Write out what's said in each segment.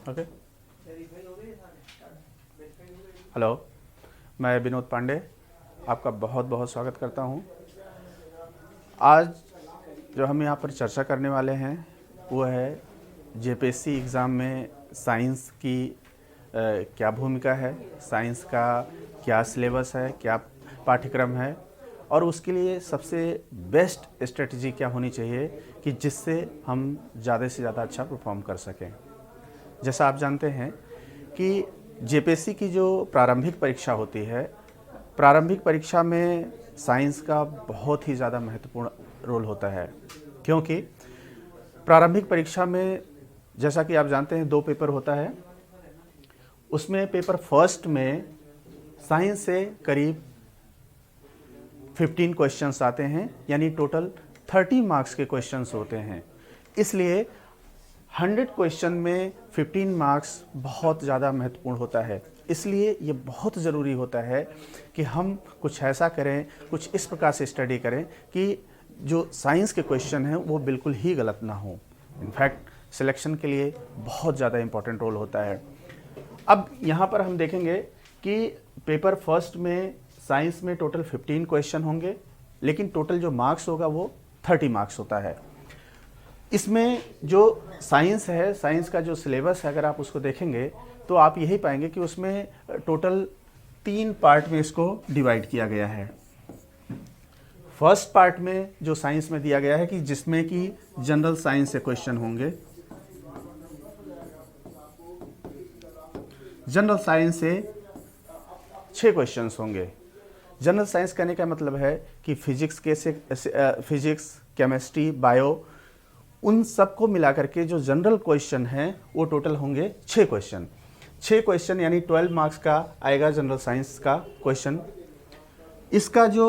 Okay. Hello, मैं विनोद पांडे आपका बहुत बहुत स्वागत करता हूं। आज जो हम यहाँ पर चर्चा करने वाले हैं वो है जेपीएससी एग्ज़ाम में साइंस की क्या भूमिका है, साइंस का क्या सिलेबस है, क्या पाठ्यक्रम है और उसके लिए सबसे बेस्ट स्ट्रेटजी क्या होनी चाहिए कि जिससे हम ज़्यादा से ज़्यादा अच्छा परफॉर्म कर सकें। जैसा आप जानते हैं कि जेपीएससी की जो प्रारंभिक परीक्षा होती है, प्रारंभिक परीक्षा में साइंस का बहुत ही ज़्यादा महत्वपूर्ण रोल होता है, क्योंकि प्रारंभिक परीक्षा में जैसा कि आप जानते हैं 2 पेपर होता है। उसमें पेपर फर्स्ट में साइंस से करीब 15 क्वेश्चंस आते हैं, यानी टोटल 30 मार्क्स के क्वेश्चंस होते हैं। इसलिए 100 क्वेश्चन में 15 मार्क्स बहुत ज़्यादा महत्वपूर्ण होता है। इसलिए ये बहुत ज़रूरी होता है कि हम कुछ ऐसा करें, कुछ इस प्रकार से स्टडी करें कि जो साइंस के क्वेश्चन हैं वो बिल्कुल ही गलत ना हो। इनफैक्ट सिलेक्शन के लिए बहुत ज़्यादा इम्पोर्टेंट रोल होता है। अब यहाँ पर हम देखेंगे कि पेपर फर्स्ट में साइंस में टोटल 15 क्वेश्चन होंगे, लेकिन टोटल जो मार्क्स होगा वो 30 मार्क्स होता है। इसमें जो साइंस है, साइंस का जो सिलेबस है, अगर आप उसको देखेंगे तो आप यही पाएंगे कि उसमें टोटल 3 पार्ट में इसको डिवाइड किया गया है। फर्स्ट पार्ट में जो साइंस में दिया गया है कि जिसमें कि जनरल साइंस से क्वेश्चन होंगे। जनरल साइंस से 6 क्वेश्चंस होंगे। जनरल साइंस कहने का मतलब है कि फिजिक्स केमिस्ट्री, बायो, उन सबको मिला करके जो जनरल क्वेश्चन हैं वो टोटल होंगे 6 क्वेश्चन। 6 क्वेश्चन यानी 12 मार्क्स का आएगा जनरल साइंस का क्वेश्चन। इसका जो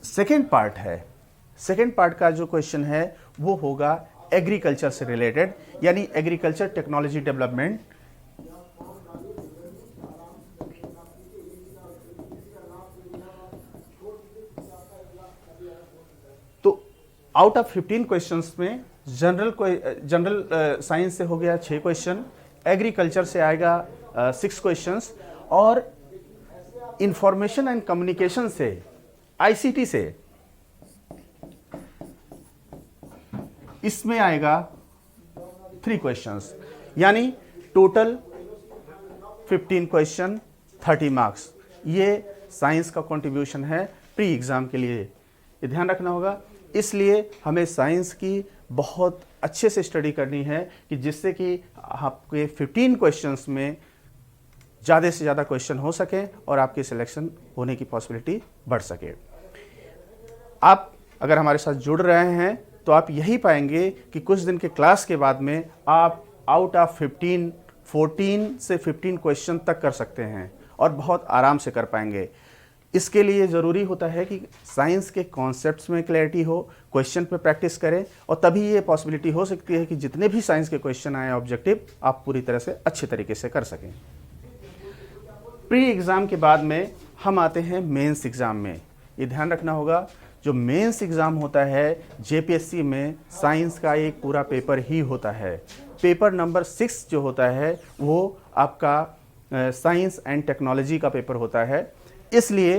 सेकेंड पार्ट है, सेकेंड पार्ट का जो क्वेश्चन है वो होगा एग्रीकल्चर से रिलेटेड, यानी एग्रीकल्चर टेक्नोलॉजी डेवलपमेंट। तो आउट ऑफ 15 क्वेश्चंस में जनरल साइंस से हो गया 6 क्वेश्चन, एग्रीकल्चर से आएगा 6 क्वेश्चंस और इंफॉर्मेशन एंड कम्युनिकेशन से, आईसीटी से, इसमें आएगा 3 क्वेश्चंस, यानी टोटल 15 क्वेश्चन, 30 मार्क्स। ये साइंस का कंट्रीब्यूशन है प्री एग्जाम के लिए, ये ध्यान रखना होगा। इसलिए हमें साइंस की बहुत अच्छे से स्टडी करनी है कि जिससे कि आपके 15 क्वेश्चंस में ज़्यादा से ज़्यादा क्वेश्चन हो सके और आपकी सिलेक्शन होने की पॉसिबिलिटी बढ़ सके। आप अगर हमारे साथ जुड़ रहे हैं तो आप यही पाएंगे कि कुछ दिन के क्लास के बाद में आप आउट ऑफ 14 से 15 क्वेश्चन तक कर सकते हैं और बहुत आराम से कर पाएंगे। इसके लिए ज़रूरी होता है कि साइंस के कॉन्सेप्ट्स में क्लैरिटी हो, क्वेश्चन पे प्रैक्टिस करें और तभी ये पॉसिबिलिटी हो सकती है कि जितने भी साइंस के क्वेश्चन आए ऑब्जेक्टिव, आप पूरी तरह से अच्छे तरीके से कर सकें। प्री एग्ज़ाम के बाद में हम आते हैं मेंस एग्ज़ाम में। ये ध्यान रखना होगा, जो मेंस एग्ज़ाम होता है जेपीएससी में, साइंस का एक पूरा पेपर ही होता है। पेपर नंबर 6 जो होता है वो आपका साइंस एंड टेक्नोलॉजी का पेपर होता है। इसलिए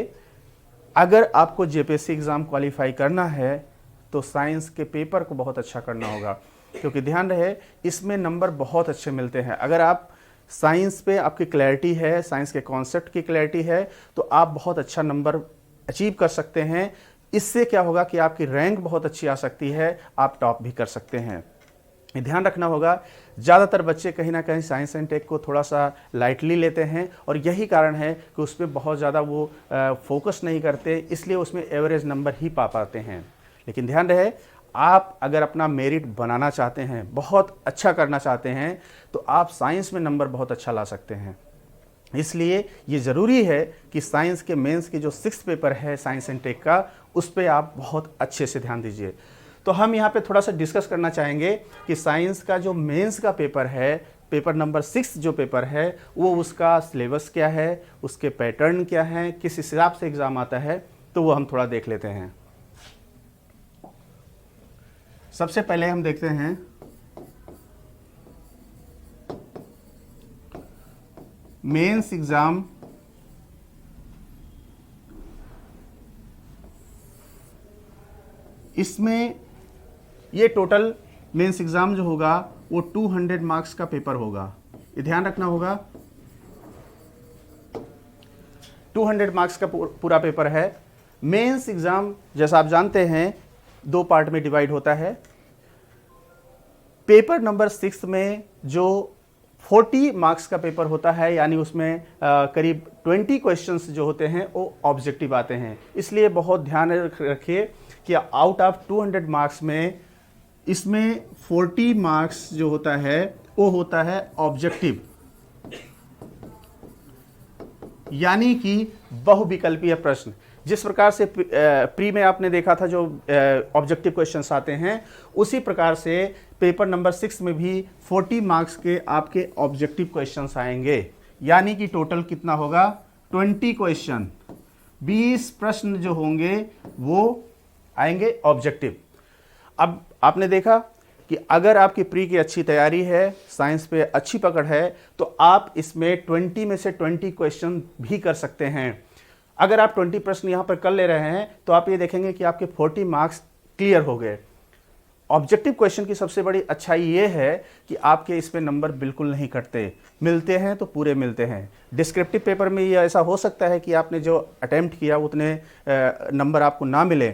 अगर आपको जेपीएससी एग्ज़ाम क्वालिफाई करना है तो साइंस के पेपर को बहुत अच्छा करना होगा, क्योंकि ध्यान रहे इसमें नंबर बहुत अच्छे मिलते हैं। अगर आप साइंस पे आपकी क्लैरिटी है, साइंस के कॉन्सेप्ट की क्लैरिटी है, तो आप बहुत अच्छा नंबर अचीव कर सकते हैं। इससे क्या होगा कि आपकी रैंक बहुत अच्छी आ सकती है, आप टॉप भी कर सकते हैं। ध्यान रखना होगा, ज़्यादातर बच्चे कहीं ना कहीं साइंस एंड टेक को थोड़ा सा लाइटली लेते हैं और यही कारण है कि उसमें बहुत ज़्यादा वो फोकस नहीं करते, इसलिए उसमें एवरेज नंबर ही पा पाते हैं। लेकिन ध्यान रहे, आप अगर अपना मेरिट बनाना चाहते हैं, बहुत अच्छा करना चाहते हैं, तो आप साइंस में नंबर बहुत अच्छा ला सकते हैं। इसलिए ये ज़रूरी है कि साइंस के मेंस के जो 6 पेपर है साइंस एंड टेक का, उस पर आप बहुत अच्छे से ध्यान दीजिए। तो हम यहाँ पे थोड़ा सा डिस्कस करना चाहेंगे कि साइंस का जो मेंस का पेपर है, पेपर नंबर 6 जो पेपर है, वो उसका सिलेबस क्या है, उसके पैटर्न क्या है, किस हिसाब से एग्ज़ाम आता है, तो वो हम थोड़ा देख लेते हैं। सबसे पहले हम देखते हैं मेंस एग्जाम इसमें ये टोटल मेंस एग्जाम जो होगा वो 200 मार्क्स का पेपर होगा, ये ध्यान रखना होगा। 200 मार्क्स का पूरा पेपर है। मेंस एग्जाम जैसा आप जानते हैं 2 पार्ट में डिवाइड होता है। पेपर नंबर 6 में जो 40 मार्क्स का पेपर होता है, यानी उसमें करीब 20 क्वेश्चंस जो होते हैं वो ऑब्जेक्टिव आते हैं। इसलिए बहुत ध्यान रखिए कि आउट ऑफ 200 मार्क्स में इसमें 40 मार्क्स जो होता है वो होता है ऑब्जेक्टिव, यानी कि बहुविकल्पीय प्रश्न। जिस प्रकार से प्री में आपने देखा था जो ऑब्जेक्टिव क्वेश्चंस आते हैं, उसी प्रकार से पेपर नंबर 6 में भी 40 मार्क्स के आपके ऑब्जेक्टिव क्वेश्चंस आएंगे, यानी कि टोटल कितना होगा 20 क्वेश्चन, 20 प्रश्न जो होंगे वो आएंगे ऑब्जेक्टिव। अब आपने देखा कि अगर आपकी प्री की अच्छी तैयारी है, साइंस पे अच्छी पकड़ है, तो आप इसमें 20 में से 20 क्वेश्चन भी कर सकते हैं। अगर आप 20 प्रश्न यहाँ पर कर ले रहे हैं तो आप ये देखेंगे कि आपके 40 मार्क्स क्लियर हो गए। ऑब्जेक्टिव क्वेश्चन की सबसे बड़ी अच्छाई ये है कि आपके इस पे नंबर बिल्कुल नहीं कटते, मिलते हैं तो पूरे मिलते हैं। डिस्क्रिप्टिव पेपर में ये ऐसा हो सकता है कि आपने जो अटेम्प्ट किया उतने नंबर आपको ना मिले,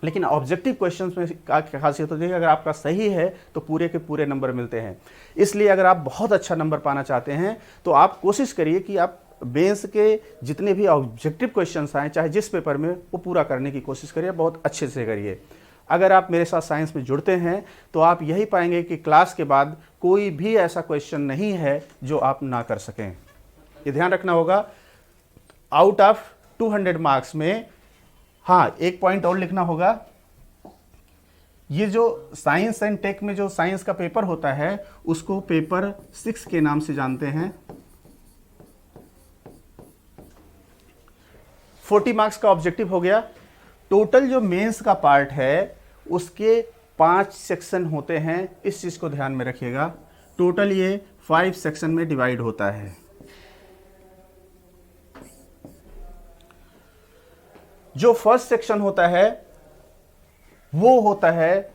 लेकिन ऑब्जेक्टिव क्वेश्चंस में क्या खासियत होती है, अगर आपका सही है तो पूरे के पूरे नंबर मिलते हैं। इसलिए अगर आप बहुत अच्छा नंबर पाना चाहते हैं तो आप कोशिश करिए कि आप मेंस के जितने भी ऑब्जेक्टिव क्वेश्चंस आए, चाहे जिस पेपर में, वो पूरा करने की कोशिश करिए, बहुत अच्छे से करिए। अगर आप मेरे साथ साइंस में जुड़ते हैं तो आप यही पाएंगे कि क्लास के बाद कोई भी ऐसा क्वेश्चन नहीं है जो आप ना कर सकें। ये ध्यान रखना होगा। आउट ऑफ 200 मार्क्स में, हाँ, एक पॉइंट और लिखना होगा, ये जो साइंस एंड टेक में जो साइंस का पेपर होता है उसको पेपर 6 के नाम से जानते हैं। 40 मार्क्स का ऑब्जेक्टिव हो गया। टोटल जो मेंस का पार्ट है उसके 5 सेक्शन होते हैं, इस चीज को ध्यान में रखिएगा। टोटल ये 5 सेक्शन में डिवाइड होता है। जो फर्स्ट सेक्शन होता है वो होता है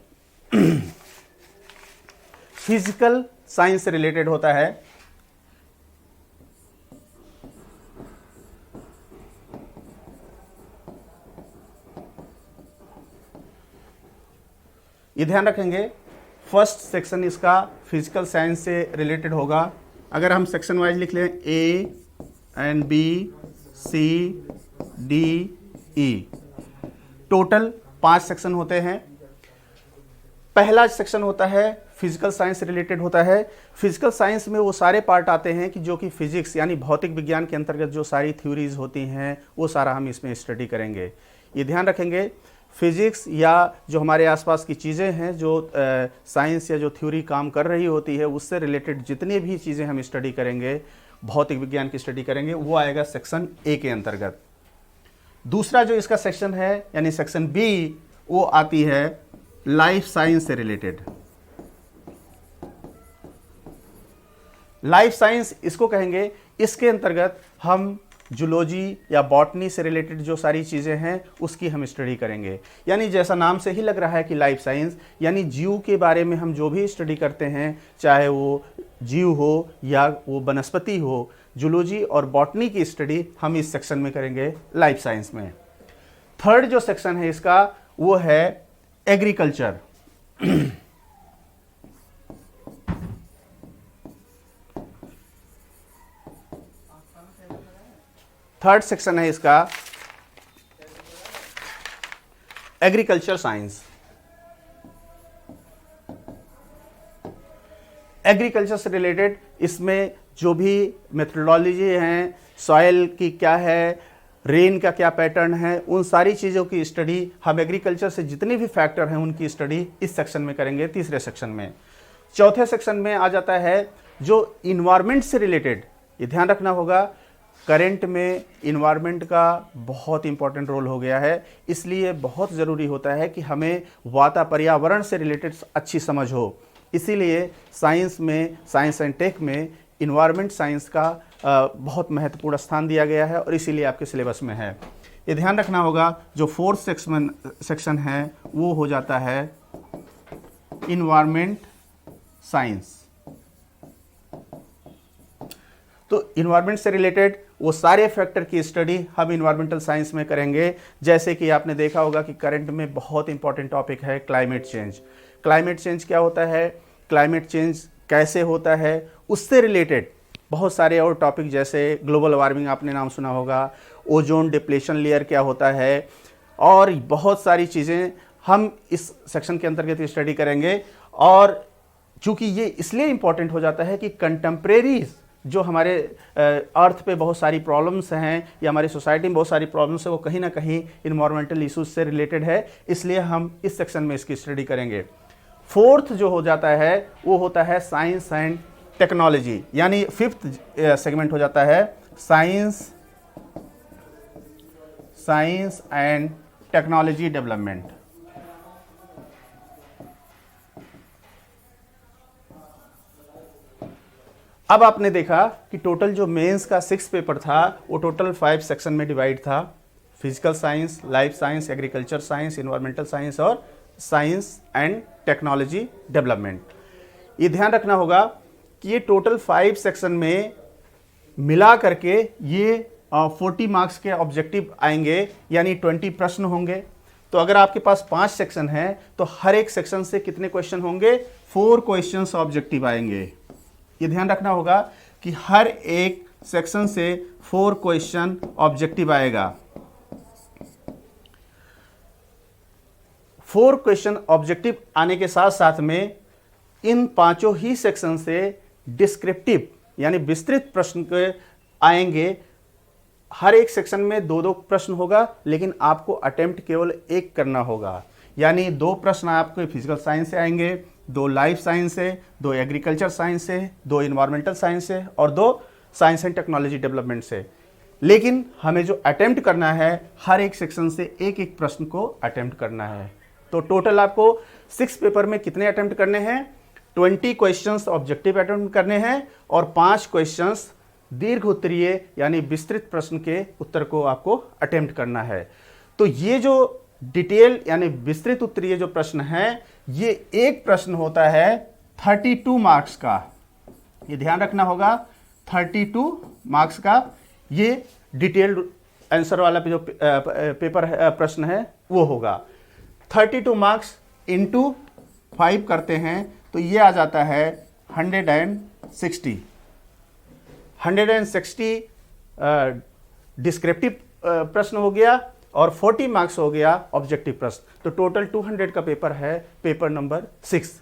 फिजिकल साइंस से रिलेटेड होता है। ये ध्यान रखेंगे, फर्स्ट सेक्शन इसका फिजिकल साइंस से रिलेटेड होगा। अगर हम सेक्शन वाइज लिख लें, A and B C D E, total 5 section होते हैं। पहला सेक्शन होता है फिजिकल साइंस से रिलेटेड होता है। फिजिकल साइंस में वो सारे पार्ट आते हैं कि जो कि फिजिक्स यानी भौतिक विज्ञान के अंतर्गत जो सारी थ्योरीज होती हैं वो सारा हम इसमें स्टडी करेंगे। ये ध्यान रखेंगे, फिजिक्स या जो हमारे आसपास की चीज़ें हैं, जो साइंस या जो थ्योरी काम कर रही होती है, उससे रिलेटेड जितनी भी चीज़ें हम स्टडी करेंगे, भौतिक विज्ञान की स्टडी करेंगे, वो आएगा सेक्शन ए के अंतर्गत। दूसरा जो इसका सेक्शन है यानी सेक्शन बी, वो आती है लाइफ साइंस से रिलेटेड। लाइफ साइंस इसको कहेंगे, इसके अंतर्गत हम जूलॉजी या बॉटनी से रिलेटेड जो सारी चीज़ें हैं उसकी हम स्टडी करेंगे। यानी जैसा नाम से ही लग रहा है कि लाइफ साइंस, यानी जीव के बारे में हम जो भी स्टडी करते हैं, चाहे वो जीव हो या वो वनस्पति हो, जूलॉजी और बॉटनी की स्टडी हम इस सेक्शन में करेंगे लाइफ साइंस में। थर्ड जो सेक्शन है इसका वो है एग्रीकल्चर। थर्ड सेक्शन है इसका एग्रीकल्चर साइंस। एग्रीकल्चर से रिलेटेड इसमें जो भी मेथडोलॉजी हैं, सॉइल की क्या है, रेन का क्या पैटर्न है, उन सारी चीज़ों की स्टडी हम एग्रीकल्चर से जितने भी फैक्टर हैं उनकी स्टडी इस सेक्शन में करेंगे, तीसरे सेक्शन में। चौथे सेक्शन में आ जाता है जो इन्वायरमेंट से रिलेटेड। ये ध्यान रखना होगा, करंट में इन्वायरमेंट का बहुत इंपॉर्टेंट रोल हो गया है, इसलिए बहुत ज़रूरी होता है कि हमें पर्यावरण से रिलेटेड अच्छी समझ हो। इसीलिए साइंस में, साइंस एंड टेक में इन्वायरमेंट साइंस का बहुत महत्वपूर्ण स्थान दिया गया है और इसीलिए आपके सिलेबस में है। ये ध्यान रखना होगा, जो फोर्थ सेक्शन है वो हो जाता है इन्वायरमेंट साइंस। तो इन्वायरमेंट से रिलेटेड वो सारे फैक्टर की स्टडी हम इन्वायरमेंटल साइंस में करेंगे। जैसे कि आपने देखा होगा कि करंट में बहुत इंपॉर्टेंट टॉपिक है क्लाइमेट चेंज। क्लाइमेट चेंज क्या होता है, क्लाइमेट चेंज कैसे होता है, उससे रिलेटेड बहुत सारे और टॉपिक, जैसे ग्लोबल वार्मिंग आपने नाम सुना होगा, ओजोन डिप्लेशन लेयर क्या होता है, और बहुत सारी चीज़ें हम इस सेक्शन के अंतर्गत स्टडी करेंगे। और चूंकि ये इसलिए इंपॉर्टेंट हो जाता है कि कंटेम्प्रेरीज जो हमारे अर्थ पे बहुत सारी प्रॉब्लम्स हैं या हमारी सोसाइटी में बहुत सारी प्रॉब्लम्स है, वो कहीं ना कहीं इन्वायरमेंटल इश्यूज से रिलेटेड है, इसलिए हम इस सेक्शन में इसकी स्टडी करेंगे। फोर्थ जो हो जाता है वो होता है साइंस एंड टेक्नोलॉजी, यानी फिफ्थ सेगमेंट हो जाता है साइंस एंड टेक्नोलॉजी डेवलपमेंट। अब आपने देखा कि टोटल जो मेंस का 6 पेपर था वो टोटल 5 सेक्शन में डिवाइड था। Physical science, life science, agriculture science, environmental science और साइंस एंड टेक्नोलॉजी डेवलपमेंट। ये ध्यान रखना होगा कि ये टोटल 5 सेक्शन में मिला करके ये 40 मार्क्स के ऑब्जेक्टिव आएंगे, यानी 20 प्रश्न होंगे। तो अगर आपके पास 5 सेक्शन है तो हर एक सेक्शन से कितने क्वेश्चन होंगे, 4 क्वेश्चन ऑब्जेक्टिव आएंगे। ये ध्यान रखना होगा कि हर एक सेक्शन से 4 क्वेश्चन ऑब्जेक्टिव आएगा। 4 क्वेश्चन ऑब्जेक्टिव आने के साथ साथ में इन पांचों ही सेक्शन से डिस्क्रिप्टिव यानी विस्तृत प्रश्न के आएंगे। हर एक सेक्शन में 2-2 प्रश्न होगा, लेकिन आपको अटेम्प्ट केवल एक करना होगा, यानी 2 प्रश्न आपको फिजिकल साइंस से आएंगे, 2 लाइफ साइंस से, 2 एग्रीकल्चर साइंस से, 2 इन्वायरमेंटल साइंस से और 2 साइंस एंड टेक्नोलॉजी डेवलपमेंट से। लेकिन हमें जो अटेम्प्ट करना है, हर एक सेक्शन से एक एक प्रश्न को अटेम्प्ट करना है। तो टोटल आपको 6 पेपर में कितने अटेम्प्ट करने हैं, 20 क्वेश्चंस ऑब्जेक्टिव अटेम्प्ट करने हैं और 5 क्वेश्चंस दीर्घ उत्तरीय यानी विस्तृत प्रश्न के उत्तर को आपको अटेम्प्ट करना है। तो ये जो डिटेल यानी विस्तृत उत्तरीय जो प्रश्न है, ये एक प्रश्न होता है 32 मार्क्स का। ये ध्यान रखना होगा, 32 मार्क्स का ये डिटेल्ड आंसर वाला जो पेपर प्रश्न है वो होगा। 32 मार्क्स इंटू 5 करते हैं तो ये आ जाता है 160 डिस्क्रिप्टिव प्रश्न हो गया और 40 मार्क्स हो गया ऑब्जेक्टिव प्रश्न। तो टोटल 200 का पेपर है, पेपर नंबर 6।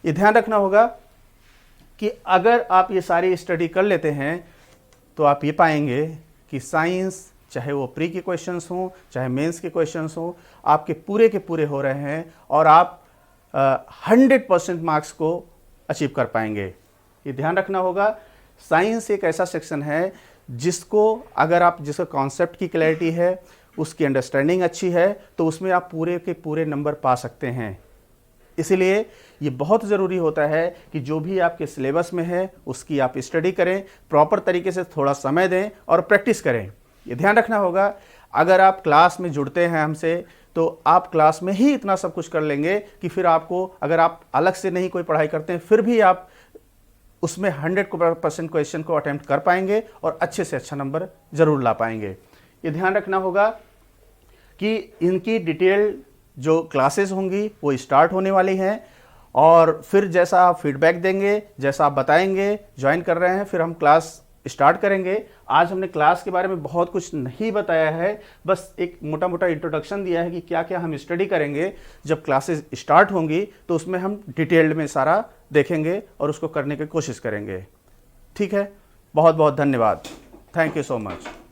ये ध्यान रखना होगा कि अगर आप ये सारी स्टडी कर लेते हैं तो आप ये पाएंगे कि साइंस, चाहे वो प्री के क्वेश्चंस हों चाहे मेंस के क्वेश्चंस हों, आपके पूरे के पूरे हो रहे हैं और आप 100% मार्क्स को अचीव कर पाएंगे। ये ध्यान रखना होगा, साइंस एक ऐसा सेक्शन है जिसको अगर आप जिसका कॉन्सेप्ट की क्लैरिटी है, उसकी अंडरस्टैंडिंग अच्छी है, तो उसमें आप पूरे के पूरे नंबर पा सकते हैं। इसीलिए ये बहुत ज़रूरी होता है कि जो भी आपके सिलेबस में है उसकी आप स्टडी करें, प्रॉपर तरीके से थोड़ा समय दें और प्रैक्टिस करें। ये ध्यान रखना होगा, अगर आप क्लास में जुड़ते हैं हमसे तो आप क्लास में ही इतना सब कुछ कर लेंगे कि फिर आपको, अगर आप अलग से नहीं कोई पढ़ाई करते हैं, फिर भी आप उसमें 100% क्वेश्चन को अटेम्प्ट कर पाएंगे और अच्छे से अच्छा नंबर ज़रूर ला पाएंगे। ये ध्यान रखना होगा कि इनकी डिटेल जो क्लासेस होंगी वो स्टार्ट होने वाली हैं और फिर जैसा आप फीडबैक देंगे, जैसा आप बताएंगे ज्वाइन कर रहे हैं, फिर हम क्लास स्टार्ट करेंगे। आज हमने क्लास के बारे में बहुत कुछ नहीं बताया है, बस एक मोटा मोटा इंट्रोडक्शन दिया है कि क्या क्या हम स्टडी करेंगे। जब क्लासेस स्टार्ट होंगी तो उसमें हम डिटेल्ड में सारा देखेंगे और उसको करने की कोशिश करेंगे। ठीक है, बहुत बहुत धन्यवाद। Thank you so much.